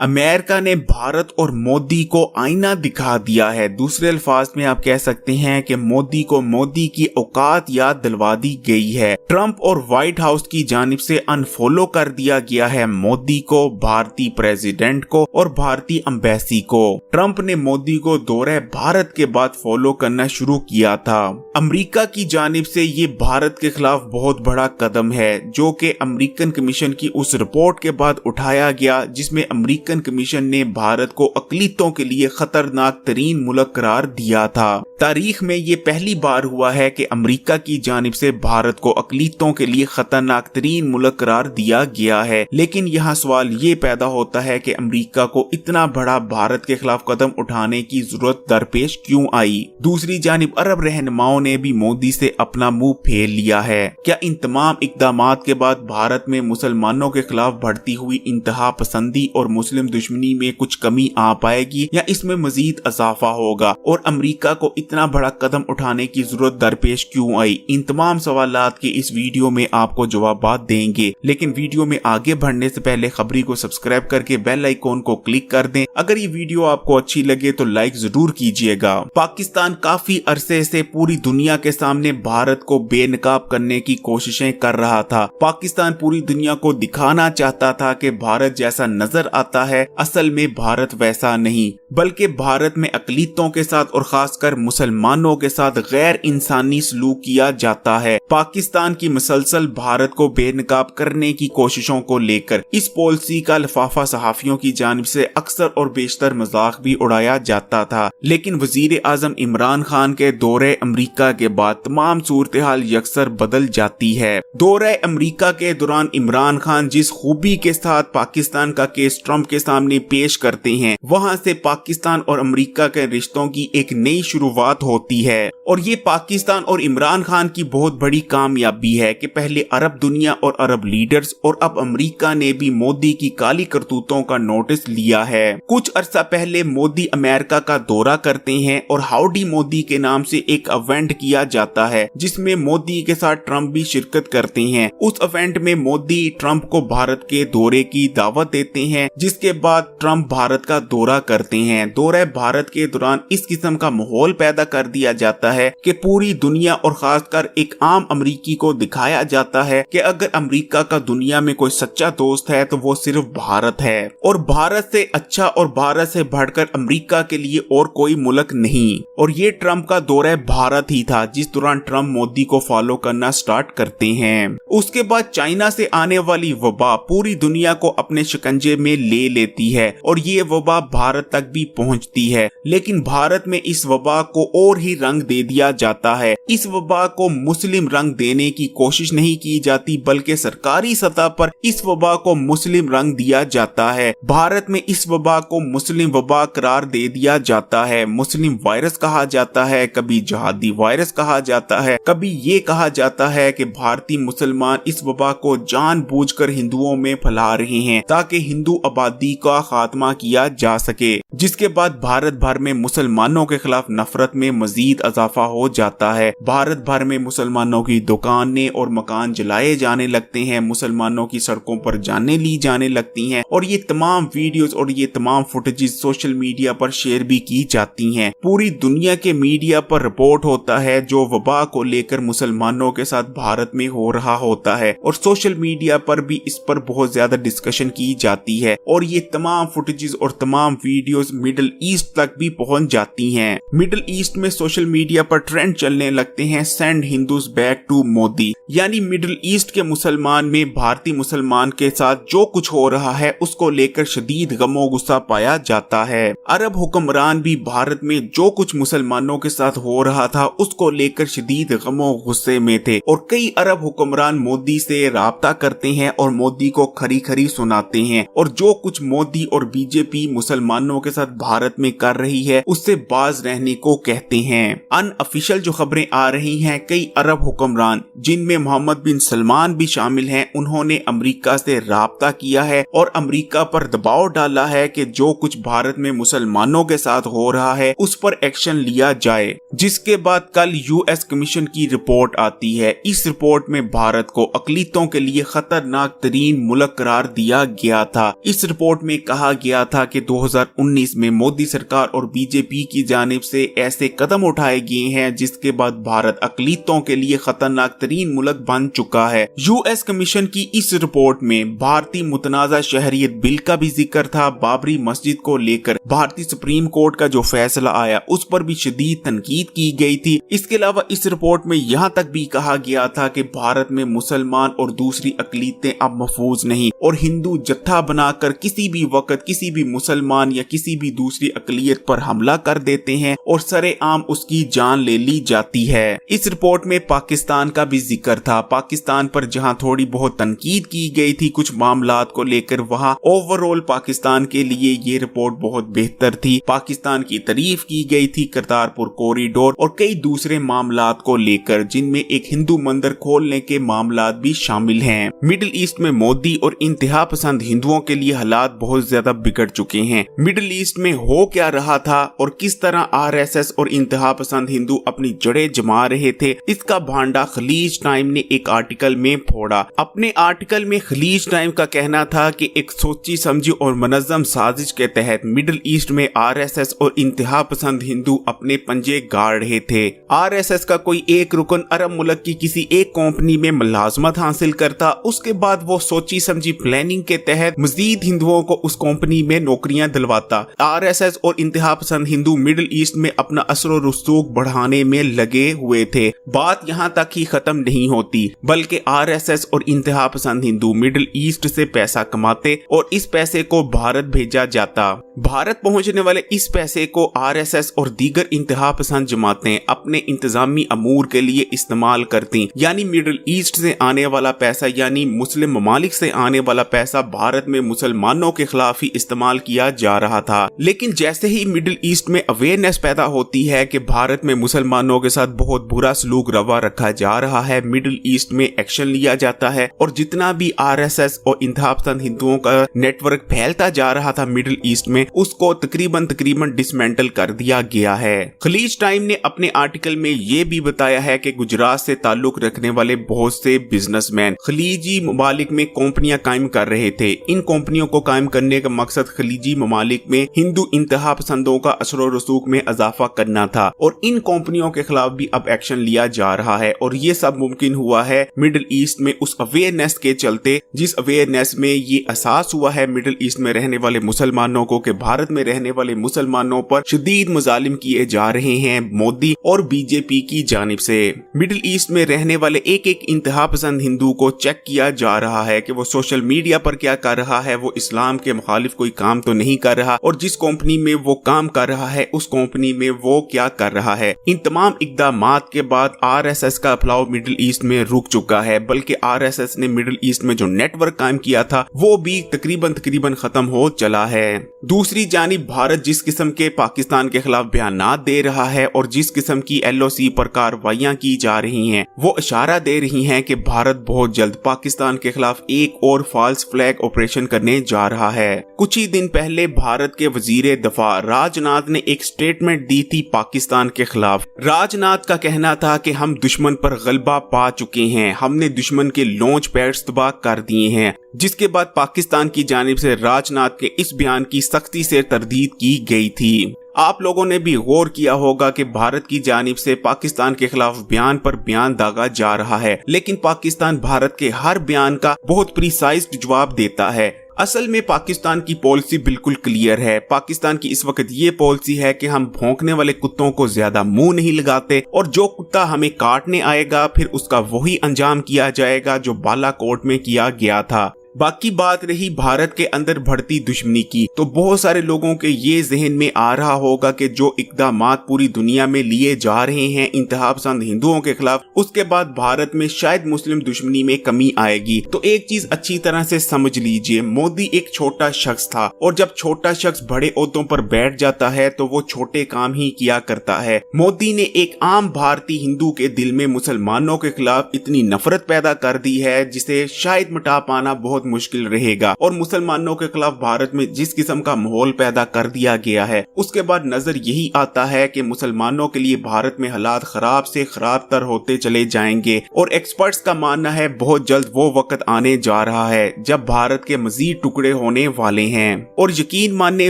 America ने भारत और मोदी को आईना दिखा दिया है। दूसरे अल्फाज में आप कह सकते हैं कि मोदी को मोदी की औकात याद दिलवा दी गई है। ट्रंप और व्हाइट हाउस की जानिब से अनफॉलो कर दिया गया है मोदी को, भारतीय प्रेसिडेंट को और भारतीय एम्बेसी को। ट्रंप ने मोदी को दौरे भारत के बाद फॉलो करना शुरू किया था। अमेरिका की जानिब से ये भारत के खिलाफ बहुत बड़ा कदम है, जो कि अमेरिकन कमीशन की उस रिपोर्ट के बाद उठाया गया जिसमें अमेरिकन कमीशन ने भारत को अक़लियतों के लिए खतरनाक तरीन मुल्क करार दिया था। तारीख में ये पहली बार हुआ है कि अमेरिका की जानिब से भारत को अक़लियतों के लिए खतरनाक तरीन मुल्क करार दिया गया है। लेकिन यहाँ सवाल ये पैदा होता है कि अमेरिका को इतना बड़ा भारत के खिलाफ कदम उठाने की जरूरत दरपेश क्यों आई। दूसरी जानिब अरब रहनुमाओं ने भी मोदी से अपना मुंह फेर लिया है। क्या इन तमाम इक़दामात के बाद भारत में मुसलमानों के खिलाफ बढ़ती हुई इंतहा पसंदी और मुस्लिम दुश्मनी में कुछ कमी आ पाएगी या इसमें मजीद इजाफा होगा, और अमेरिका को इतना बड़ा कदम उठाने की जरूरत दरपेश क्यों आई? इन तमाम सवालात के इस वीडियो में आपको जवाब देंगे। लेकिन वीडियो में आगे बढ़ने से पहले खबरी को सब्सक्राइब करके बेल आइकॉन को क्लिक कर दें। अगर ये वीडियो आपको अच्छी लगे तो लाइक जरूर कीजिएगा। पाकिस्तान काफी अरसे से पूरी दुनिया के सामने भारत को बेनकाब करने की कोशिशें कर रहा था। पाकिस्तान पूरी दुनिया को दिखाना चाहता था कि भारत जैसा नजर आता है, असल में भारत वैसा नहीं, बल्कि भारत में अक़लियतों के साथ और खासकर मुसलमानों के साथ गैर इंसानी सलूक किया जाता है। पाकिस्तान की मुसलसल भारत को बेनकाब करने की कोशिशों को लेकर इस पॉलिसी का लिफाफा सहाफियों की जानिब से अक्सर और बेशतर मजाक भी उड़ाया जाता था। लेकिन वजीर आजम इमरान खान के दौरे अमेरिका के बाद तमाम सूरत हाल यकसर बदल जाती है। दौरे अमेरिका के दौरान इमरान खान जिस खूबी के साथ पाकिस्तान का केस ट्रंप के सामने पेश करते हैं, वहां से पाकिस्तान और अमेरिका के रिश्तों की एक नई शुरुआत होती है। और ये पाकिस्तान और इमरान खान की बहुत बड़ी कामयाबी है कि पहले अरब दुनिया और अरब लीडर्स और अब अमेरिका ने भी मोदी की काली करतूतों का नोटिस लिया है। कुछ अरसा पहले मोदी अमेरिका का दौरा करते हैं और हाउडी मोदी के नाम से एक इवेंट किया जाता है जिसमें मोदी के साथ ट्रंप भी शिरकत करते हैं। उस इवेंट में मोदी ट्रंप को भारत के दौरे की दावत देते हैं, जिसके बाद ट्रंप भारत का दौरा करते हैं। दौरे भारत के दौरान इस किस्म का माहौल पैदा कर दिया जाता है कि पूरी दुनिया और खासकर एक आम अमरीकी को दिखाया जाता है कि अगर अमेरिका का दुनिया में कोई सच्चा दोस्त है तो वो सिर्फ भारत है, और भारत से अच्छा और भारत से बढ़कर अमेरिका के लिए और कोई मुल्क नहीं। और ये ट्रंप का दौरा भारत ही था जिस दौरान ट्रंप मोदी को फॉलो करना स्टार्ट करते हैं। उसके बाद चाइना से आने वाली वबा पूरी दुनिया को अपने शिकंजे में ले लेती है और ये वबा भारत तक भी पहुंचती है। लेकिन भारत में इस वबा को और ही रंग दे दिया जाता है। इस वबा को मुस्लिम रंग देने की कोशिश नहीं की जाती, बल्कि सरकारी सतह पर इस वबा को मुस्लिम रंग दिया जाता है। भारत में इस वबा को मुस्लिम वबा करार दे दिया जाता है। मुस्लिम वायरस कहा जाता है, कभी जहादी वायरस कहा जाता है, कभी ये कहा जाता है कि भारतीय मुसलमान इस वबा को जानबूझकर हिंदुओं में फैला रहे हैं ताकि हिंदू आबादी का खात्मा किया जा सके, जिसके बाद भारत भर में मुसलमानों के खिलाफ नफरत में मजीद इजाफा हो जाता है। भारत भर में मुसलमानों की दुकानें और मकान जलाए जाने लगते हैं, मुसलमानों की सड़कों पर जाने ली जाने लगती हैं और ये तमाम वीडियोस और ये तमाम फुटेजेस सोशल मीडिया पर शेयर भी की जाती हैं। पूरी दुनिया के मीडिया पर रिपोर्ट होता है जो वबा को लेकर मुसलमानों के साथ भारत में हो रहा होता है, और सोशल मीडिया पर भी इस पर बहुत ज्यादा डिस्कशन की जाती है और ये तमाम फुटेजेस और तमाम वीडियोस मिडिल ईस्ट तक भी पहुंच जाती हैं। मिडिल ईस्ट में सोशल मीडिया पर ट्रेंड चलने लगते हैं send Hindus back to Modi, यानी मिडिल ईस्ट के मुसलमान में भारतीय मुसलमान के साथ जो कुछ हो रहा है उसको लेकर शदीद गमो गुस्सा पाया जाता है। अरब हुक्मरान भी भारत में जो कुछ मुसलमानों के साथ हो रहा था उसको लेकर शदीद गमो गुस्से में थे और कई अरब हुक्मरान मोदी से राब्ता करते हैं और मोदी को खरी खरी सुनाते हैं, और जो कुछ मोदी और बीजेपी मुसलमानों के साथ साथ भारत में कर रही है उससे बाज रहने को कहते हैं। अनऑफिशियल जो खबरें आ रही हैं, कई अरब हुक्मरान जिनमें मोहम्मद बिन सलमान भी शामिल हैं, उन्होंने अमेरिका से राब्ता किया है और अमेरिका पर दबाव डाला है कि जो कुछ भारत में मुसलमानों के साथ हो रहा है उस पर एक्शन लिया जाए। जिसके बाद कल यूएस कमीशन की रिपोर्ट आती है। इस रिपोर्ट में भारत को अकलीतों के लिए खतरनाक तरीन मुल्क करार दिया गया था। इस रिपोर्ट में कहा गया था कि 2019 में मोदी सरकार और बीजेपी की जानिब से ऐसे कदम उठाए गए हैं जिसके बाद भारत अकलीतों के लिए खतरनाक तरीन मुल्क बन चुका है। यूएस कमीशन की इस रिपोर्ट में भारतीय मुतनाज़ा शहरियत बिल का भी जिक्र था। बाबरी मस्जिद को लेकर भारतीय सुप्रीम कोर्ट का जो फैसला आया उस पर भी शदीद तनकीद की गई थी। इसके अलावा इस रिपोर्ट में यहाँ तक भी कहा गया था कि भारत में मुसलमान और दूसरी अकलीतें अब महफूज नहीं और हिंदू जत्था बनाकर किसी भी वक्त किसी भी मुसलमान या किसी भी दूसरी अकलियत पर हमला कर देते हैं और सरेआम उसकी जान ले ली जाती है। इस रिपोर्ट में पाकिस्तान का भी जिक्र था। पाकिस्तान पर जहां थोड़ी बहुत तनकीद की गई थी कुछ मामलात को लेकर, वहां ओवरऑल पाकिस्तान के लिए ये रिपोर्ट बहुत बेहतर थी। पाकिस्तान की तारीफ की गई थी करतारपुर कॉरिडोर और कई दूसरे मामलात को लेकर, जिनमें एक हिंदू मंदिर खोलने के मामलात भी शामिल हैं। मिडिल ईस्ट में मोदी और इंतहा पसंद हिंदुओं के लिए हालात बहुत ज्यादा बिगड़ चुके हैं। मिडिल ईस्ट में हो क्या रहा था और किस तरह आरएसएस और इंतहा पसंद हिंदू अपनी जड़ें जमा रहे थे, इसका भांडा खलीज टाइम ने एक आर्टिकल में फोड़ा। अपने आर्टिकल में खलीज टाइम का कहना था कि एक सोची समझी और मुनज़्ज़म साजिश के तहत मिडिल ईस्ट में आरएसएस और इंतहा पसंद हिंदू अपने पंजे गाड़ रहे थे। आरएसएस का कोई एक रुकन अरब मुल्क की किसी एक कंपनी में मुलाजमत हासिल करता, उसके बाद वो सोची समझी प्लानिंग के तहत मजीद हिंदुओं को उस कंपनी में नौकरियां दिलवाता। आरएसएस और इंतहा पसंद हिंदू मिडिल ईस्ट में अपना असर और रसूख बढ़ाने में लगे हुए थे। बात यहाँ तक ही खत्म नहीं होती, बल्कि आरएसएस और इंतहा पसंद हिंदू मिडिल ईस्ट से पैसा कमाते और इस पैसे को भारत भेजा जाता। भारत पहुंचने वाले इस पैसे को आरएसएस और दीगर इंतहा पसंद जमातें अपने इंतजामी अमूर के लिए इस्तेमाल करती। यानी मिडिल ईस्ट से आने वाला पैसा, यानी मुस्लिम ममालिक से आने वाला पैसा भारत में मुसलमानों के खिलाफ ही इस्तेमाल किया जा रहा था। लेकिन जैसे ही मिडिल ईस्ट में अवेयरनेस पैदा होती है कि भारत में मुसलमानों के साथ बहुत बुरा सलूक रवा रखा जा रहा है, मिडिल ईस्ट में एक्शन लिया जाता है और जितना भी आरएसएस और इंतहा पसंद हिंदुओं का नेटवर्क फैलता जा रहा था मिडिल ईस्ट में, उसको तकरीबन डिसमेंटल कर दिया गया है। खलीज टाइम ने अपने आर्टिकल में ये भी बताया है कि गुजरात से ताल्लुक रखने वाले बहुत से बिजनेसमैन खलीजी ममालिक में कंपनियां कायम कर रहे थे। इन कंपनियों को कायम करने का मकसद खलीजी ममालिक में हिंदू इंतहा पसंदों का असर और रसूख में इजाफा करना था और इन कंपनियों के खिलाफ भी अब एक्शन लिया जा रहा है। और ये सब मुमकिन हुआ है मिडिल ईस्ट में उस अवेयरनेस के चलते, जिस अवेयरनेस में ये एहसास हुआ है मिडिल ईस्ट में रहने वाले मुसलमानों को कि भारत में रहने वाले मुसलमानों पर शदीद मुजालिम किए जा रहे हैं मोदी और बीजेपी की जानिब से। मिडिल ईस्ट में रहने वाले एक एक इंतहा पसंद हिंदू को चेक किया जा रहा है कि वो सोशल मीडिया पर क्या कर रहा है, वो इस्लाम के मुखालिफ कोई काम तो नहीं कर रहा और जिस कंपनी में वो काम कर रहा है उस कंपनी में वो क्या कर रहा है। इन तमाम इक़दामात के बाद आरएसएस का फैलाव मिडिल ईस्ट में रुक चुका है, बल्कि आरएसएस ने मिडिल ईस्ट में जो नेटवर्क कायम किया था वो भी तकरीबन खत्म हो चला है। दूसरी जानिब भारत जिस किस्म के पाकिस्तान के खिलाफ बयानात दे रहा है और जिस किस्म की एलओसी पर कार्रवाइयां की जा रही हैं, वो इशारा दे रही हैं कि भारत बहुत जल्द पाकिस्तान के खिलाफ एक और फॉल्स फ्लैग ऑपरेशन करने जा रहा है। कुछ ही दिन पहले भारत के वजीर दफा राजनाथ ने एक स्टेटमेंट दी थी पाकिस्तान के खिलाफ। राजनाथ का कहना था कि हम दुश्मन पर गलबा पा चुके हैं, हमने दुश्मन के लॉन्च पैड्स तबाह कर दिए हैं। जिसके बाद पाकिस्तान की जानिब से राजनाथ के इस बयान की सख्ती से तरदीद की गई थी। आप लोगों ने भी गौर किया होगा कि भारत की जानिब से पाकिस्तान के खिलाफ बयान पर बयान दागा जा रहा है, लेकिन पाकिस्तान भारत के हर बयान का बहुत प्रिसाइज्ड जवाब देता है। असल में पाकिस्तान की पॉलिसी बिल्कुल क्लियर है। पाकिस्तान की इस वक्त ये पॉलिसी है कि हम भौंकने वाले कुत्तों को ज्यादा मुंह नहीं लगाते और जो कुत्ता हमें काटने आएगा फिर उसका वही अंजाम किया जाएगा जो बालाकोट में किया गया था। बाकी बात रही भारत के अंदर बढ़ती दुश्मनी की, तो बहुत सारे लोगों के ये जहन में आ रहा होगा कि जो इक़दामात पूरी दुनिया में लिए जा रहे हैं इंतहा पसंद हिंदुओं के खिलाफ, उसके बाद भारत में शायद मुस्लिम दुश्मनी में कमी आएगी। तो एक चीज अच्छी तरह से समझ लीजिए, मोदी एक छोटा शख्स था और जब छोटा शख्स बड़े ओहदों पर बैठ जाता है तो वो छोटे काम ही किया करता है। मोदी ने एक आम भारतीय हिंदू के दिल में मुसलमानों के खिलाफ इतनी नफरत पैदा कर दी है जिसे शायद मिटा पाना बहुत मुश्किल रहेगा। और मुसलमानों के खिलाफ भारत में जिस किस्म का माहौल पैदा कर दिया गया है, उसके बाद नजर यही आता है कि मुसलमानों के लिए भारत में हालात खराब से खराब तर होते चले जाएंगे। और एक्सपर्ट्स का मानना है बहुत जल्द वो वक्त आने जा रहा है जब भारत के मजीद टुकड़े होने वाले हैं। और यकीन माने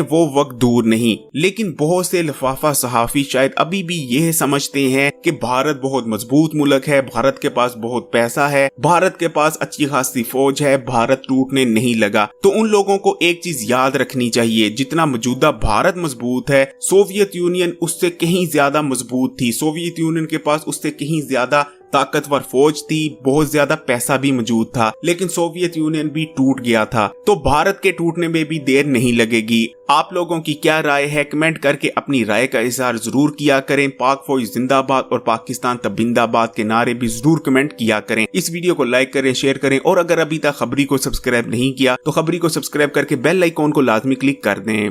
वो वक्त दूर नहीं, लेकिन बहुत से लिफाफा सहाफी शायद अभी भी यह समझते हैं कि भारत बहुत मजबूत मुल्क है, भारत के पास बहुत पैसा है, भारत के पास अच्छी खासी फौज है, भारत टूटने नहीं लगा। तो उन लोगों को एक चीज याद रखनी चाहिए, जितना मौजूदा भारत मजबूत है, सोवियत यूनियन उससे कहीं ज्यादा मजबूत थी। सोवियत यूनियन के पास उससे कहीं ज्यादा ताकतवर फौज थी, बहुत ज्यादा पैसा भी मौजूद था, लेकिन सोवियत यूनियन भी टूट गया था। तो भारत के टूटने में भी देर नहीं लगेगी। आप लोगों की क्या राय है, कमेंट करके अपनी राय का इजहार जरूर किया करें। पाक फौज जिंदाबाद और पाकिस्तान तबिंदाबाद के नारे भी जरूर कमेंट किया करें। इस वीडियो को लाइक करें, शेयर करें और अगर अभी तक खबरी को सब्सक्राइब नहीं किया तो खबरी को सब्सक्राइब करके बेल आइकॉन को लाजमी क्लिक कर दें।